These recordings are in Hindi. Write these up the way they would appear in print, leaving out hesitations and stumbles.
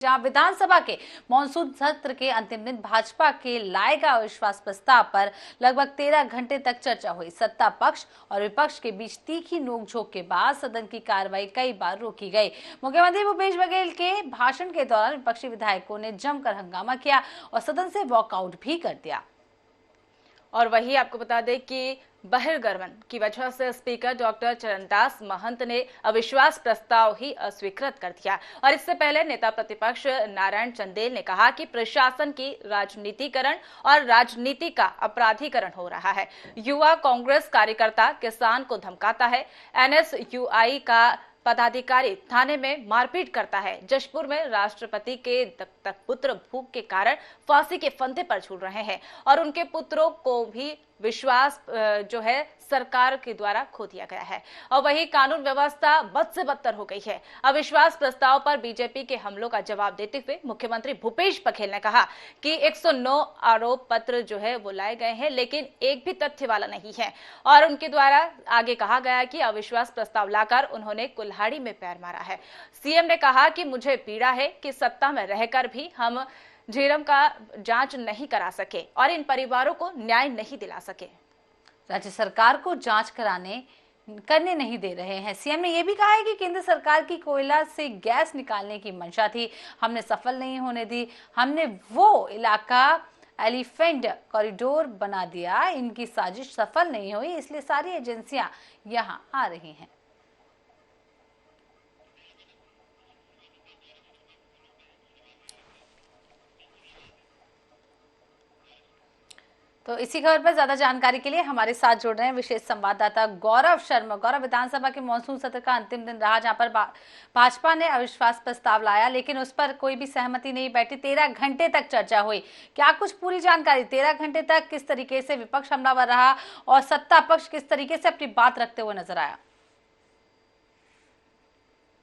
जहां विधानसभा के मॉनसून सत्र के अंतिम दिन भाजपा के लाए गए अविश्वास प्रस्ताव पर लगभग 13 घंटे तक चर्चा हुई। सत्ता पक्ष और विपक्ष के बीच तीखी नोकझोंक के बाद सदन की कार्रवाई कई बार रोकी गई। मुख्यमंत्री भूपेश बघेल के भाषण के दौरान विपक्षी विधायकों ने जमकर हंगामा किया और सदन से वॉकआउट भी कर दिया। और वही आपको बता दें कि बहिर्गमन की वजह से स्पीकर डॉक्टर चरणदास महंत ने अविश्वास प्रस्ताव ही अस्वीकृत कर दिया। और इससे पहले नेता प्रतिपक्ष नारायण चंदेल ने कहा कि प्रशासन की राजनीतिकरण और राजनीति का अपराधीकरण हो रहा है। युवा कांग्रेस कार्यकर्ता किसान को धमकाता है। एनएसयूआई का पदाधिकारी थाने में मारपीट करता है। जशपुर में राष्ट्रपति के दत्तक पुत्र भूख के कारण फांसी के फंदे पर झूल रहे हैं और उनके पुत्रों को भी विश्वास जो है सरकार के द्वारा खो दिया गया है। और वही कानून व्यवस्था बद से बदतर हो गई है। अविश्वास प्रस्ताव पर बीजेपी के हमलों का जवाब देते हुए मुख्यमंत्री भूपेश बघेल ने कहा कि 109 आरोप पत्र जो है वो लाए गए हैं, लेकिन एक भी तथ्य वाला नहीं है। और उनके द्वारा आगे कहा गया कि अविश्वास प्रस्ताव लाकर उन्होंने कुल्हाड़ी में पैर मारा है। सीएम ने कहा कि मुझे पीड़ा है कि सत्ता में रहकर भी हम झीरम का जांच नहीं करा सके और इन परिवारों को न्याय नहीं दिला सके। राज्य सरकार को जांच करने नहीं दे रहे हैं। सीएम ने यह भी कहा है कि केंद्र सरकार की कोयला से गैस निकालने की मंशा थी, हमने सफल नहीं होने दी। हमने वो इलाका एलिफेंट कॉरिडोर बना दिया, इनकी साजिश सफल नहीं हुई, इसलिए सारी एजेंसियां यहां आ रही हैं। तो इसी खबर पर ज्यादा जानकारी के लिए हमारे साथ जुड़ रहे हैं विशेष संवाददाता गौरव शर्मा। गौरव, विधानसभा के मॉनसून सत्र का अंतिम दिन रहा जहां पर भाजपा ने अविश्वास प्रस्ताव लाया, लेकिन उस पर कोई भी सहमति नहीं बैठी। 13 घंटे तक चर्चा हुई। क्या कुछ पूरी जानकारी 13 घंटे तक किस तरीके से विपक्ष हमलावर रहा और सत्ता पक्ष किस तरीके से अपनी बात रखते हुए नजर आया?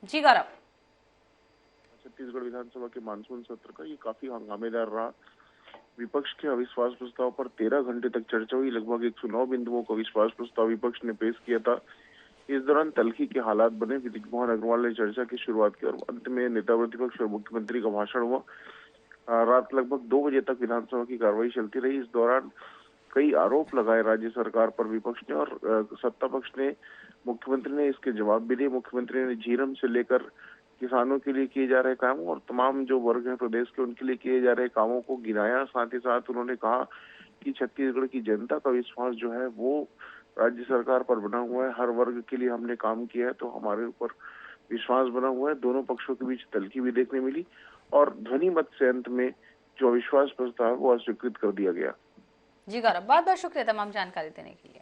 जी गौरव। छत्तीसगढ़ विधानसभा के मानसून सत्र का ये काफी हंगामेदार रहा। विपक्ष के अविश्वास प्रस्ताव पर 13 घंटे तक चर्चा हुई। लगभग 109 बिंदुओं का अविश्वास प्रस्ताव विपक्ष ने पेश किया था। इस दौरान तल्खी के हालात बने। विदित मोहन अग्रवाल ने चर्चा की शुरुआत की और अंत में नेता प्रतिपक्ष और मुख्यमंत्री का भाषण हुआ। रात लगभग 2 बजे तक विधानसभा की कार्रवाई चलती रही। इस दौरान कई आरोप लगाए राज्य सरकार पर विपक्ष ने और सत्ता पक्ष ने। मुख्यमंत्री ने इसके जवाब भी दिए। मुख्यमंत्री ने झीरम से लेकर किसानों के लिए किए जा रहे कामों और तमाम जो वर्ग है प्रदेश के उनके लिए किए जा रहे कामों को गिनाया। साथ ही साथ उन्होंने कहा कि छत्तीसगढ़ की जनता का विश्वास जो है वो राज्य सरकार पर बना हुआ है। हर वर्ग के लिए हमने काम किया है तो हमारे ऊपर विश्वास बना हुआ है। दोनों पक्षों के बीच तल्खी भी देखने मिली और ध्वनि मत से अंत में जो अविश्वास प्रस्ताव वो अस्वीकृत कर दिया गया। जी गौरव, बहुत बहुत शुक्रिया तमाम जानकारी देने के लिए।